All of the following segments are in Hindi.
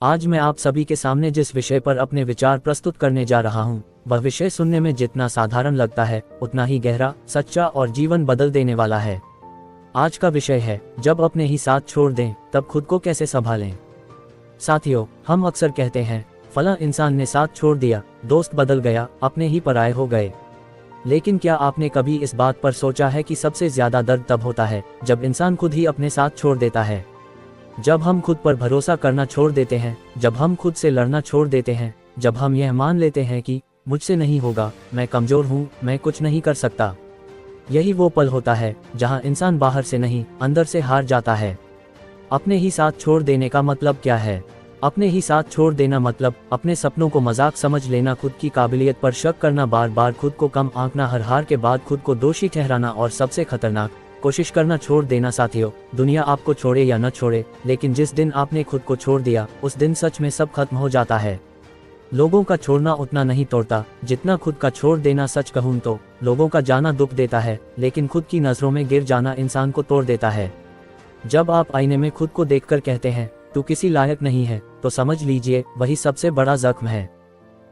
आज मैं आप सभी के सामने जिस विषय पर अपने विचार प्रस्तुत करने जा रहा हूँ, वह विषय सुनने में जितना साधारण लगता है उतना ही गहरा, सच्चा और जीवन बदल देने वाला है। आज का विषय है, जब अपने ही साथ छोड़ दें तब खुद को कैसे संभालें। साथियों, हम अक्सर कहते हैं फला इंसान ने साथ छोड़ दिया, दोस्त बदल गया, अपने ही पराये हो गए। लेकिन क्या आपने कभी इस बात पर सोचा है कि सबसे ज्यादा दर्द तब होता है जब इंसान खुद ही अपने साथ छोड़ देता है। जब हम खुद पर भरोसा करना छोड़ देते हैं, जब हम खुद से लड़ना छोड़ देते हैं, जब हम यह मान लेते हैं कि मुझसे नहीं होगा, मैं कमजोर हूँ, मैं कुछ नहीं कर सकता। यही वो पल होता है जहाँ इंसान बाहर से नहीं, अंदर से हार जाता है। अपने ही साथ छोड़ देने का मतलब क्या है? अपने ही साथ छोड़ देना मतलब अपने सपनों को मजाक समझ लेना, खुद की काबिलियत पर शक करना, बार बार खुद को कम आंकना, हर हार के बाद खुद को दोषी ठहराना और सबसे खतरनाक, कोशिश करना छोड़ देना। साथियों, दुनिया आपको छोड़े या न छोड़े, लेकिन जिस दिन आपने खुद को छोड़ दिया उस दिन सच में सब खत्म हो जाता है। लोगों का छोड़ना उतना नहीं तोड़ता जितना खुद का छोड़ देना। सच कहूँ तो लोगों का जाना दुख देता है, लेकिन खुद की नजरों में गिर जाना इंसान को तोड़ देता है। जब आप आईने में खुद को देखकर कहते हैं तू किसी लायक नहीं है, तो समझ लीजिए वही सबसे बड़ा जख्म है।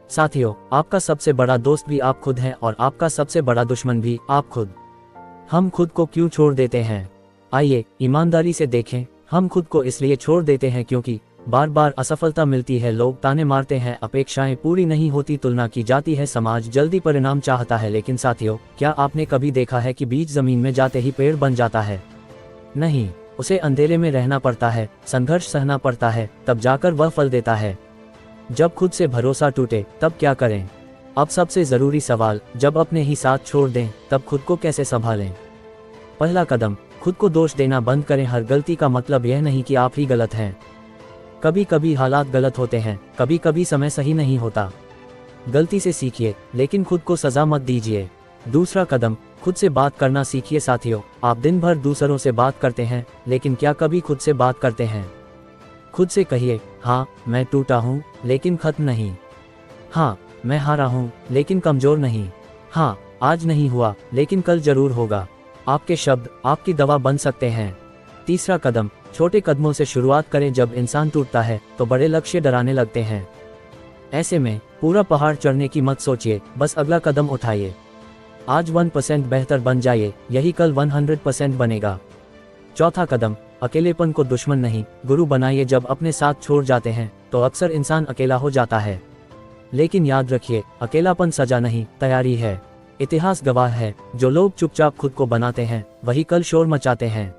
साथियों, आपका सबसे बड़ा दोस्त भी आप खुद हैं और आपका सबसे बड़ा दुश्मन भी आप खुद। हम खुद को क्यों छोड़ देते हैं? आइए ईमानदारी से देखें। हम खुद को इसलिए छोड़ देते हैं क्योंकि बार बार असफलता मिलती है, लोग ताने मारते हैं, अपेक्षाएं पूरी नहीं होती, तुलना की जाती है, समाज जल्दी परिणाम चाहता है। लेकिन साथियों, क्या आपने कभी देखा है कि बीज जमीन में जाते ही पेड़ बन जाता है? नहीं, उसे अंधेरे में रहना पड़ता है, संघर्ष सहना पड़ता है, तब जाकर वह फल देता है। जब खुद से भरोसा टूटे तब क्या करें? अब सबसे जरूरी सवाल, जब अपने ही साथ छोड़ दें तब खुद को कैसे संभालें? पहला कदम, खुद को दोष देना बंद करें। हर गलती का मतलब यह नहीं कि आप ही गलत हैं। कभी कभी हालात गलत होते हैं, कभी कभी समय सही नहीं होता। गलती से सीखिए, लेकिन खुद को सजा मत दीजिए। दूसरा कदम, खुद से बात करना सीखिए। साथियों, आप दिन भर दूसरों से बात करते हैं, लेकिन क्या कभी खुद से बात करते हैं? खुद से कहिए, हाँ मैं टूटा हूँ लेकिन खत्म नहीं। हाँ मैं हारा हूँ लेकिन कमजोर नहीं। हाँ आज नहीं हुआ लेकिन कल जरूर होगा। आपके शब्द आपकी दवा बन सकते हैं। तीसरा कदम, छोटे कदमों से शुरुआत करें। जब इंसान टूटता है तो बड़े लक्ष्य डराने लगते हैं। ऐसे में पूरा पहाड़ चढ़ने की मत सोचिए, बस अगला कदम उठाइए। आज 1% बेहतर बन जाइए, यही कल 100% बनेगा। चौथा कदम, अकेलेपन को दुश्मन नहीं, गुरु बनाइए। जब अपने साथ छोड़ जाते हैं तो अक्सर इंसान अकेला हो जाता है, लेकिन याद रखिए, अकेलापन सजा नहीं, तैयारी है। इतिहास गवाह है, जो लोग चुपचाप खुद को बनाते हैं वही कल शोर मचाते हैं।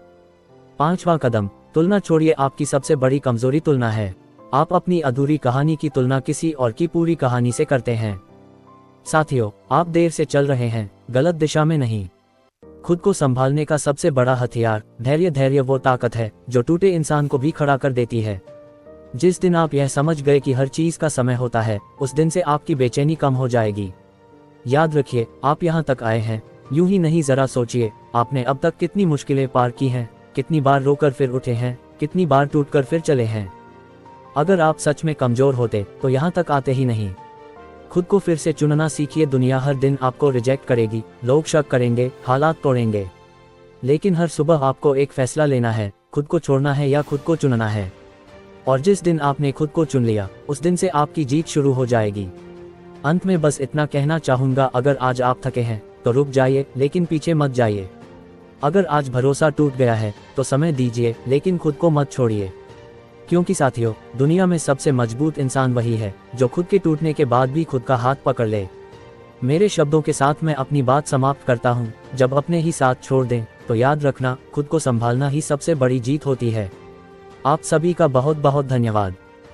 पांचवा कदम, तुलना छोड़िए। आपकी सबसे बड़ी कमजोरी तुलना है। आप अपनी अधूरी कहानी की तुलना किसी और की पूरी कहानी से करते हैं। साथियों, आप देर से चल रहे हैं, गलत दिशा में नहीं। खुद को संभालने का सबसे बड़ा हथियार धैर्य। धैर्य वो ताकत है जो टूटे इंसान को भी खड़ा कर देती है। जिस दिन आप यह समझ गए कि हर चीज का समय होता है, उस दिन से आपकी बेचैनी कम हो जाएगी। याद रखिए, आप यहाँ तक आए हैं यूं ही नहीं। जरा सोचिए, आपने अब तक कितनी मुश्किलें पार की हैं, कितनी बार रोकर फिर उठे हैं, कितनी बार टूटकर फिर चले हैं। अगर आप सच में कमजोर होते तो यहाँ तक आते ही नहीं। खुद को फिर से चुनना सीखिए। दुनिया हर दिन आपको रिजेक्ट करेगी, लोग शक करेंगे, हालात तोड़ेंगे, लेकिन हर सुबह आपको एक फैसला लेना है, खुद को छोड़ना है या खुद को चुनना है। और जिस दिन आपने खुद को चुन लिया, उस दिन से आपकी जीत शुरू हो जाएगी। अंत में बस इतना कहना चाहूंगा, अगर आज आप थके हैं तो रुक जाइए, लेकिन पीछे मत जाइए। अगर आज भरोसा टूट गया है तो समय दीजिए, लेकिन खुद को मत छोड़िए। क्योंकि साथियों, दुनिया में सबसे मजबूत इंसान वही है जो खुद के टूटने के बाद भी खुद का हाथ पकड़ ले। मेरे शब्दों के साथ मैं अपनी बात समाप्त करता हूँ। जब अपने ही साथ छोड़ दें तो याद रखना, खुद को संभालना ही सबसे बड़ी जीत होती है। आप सभी का बहुत बहुत धन्यवाद।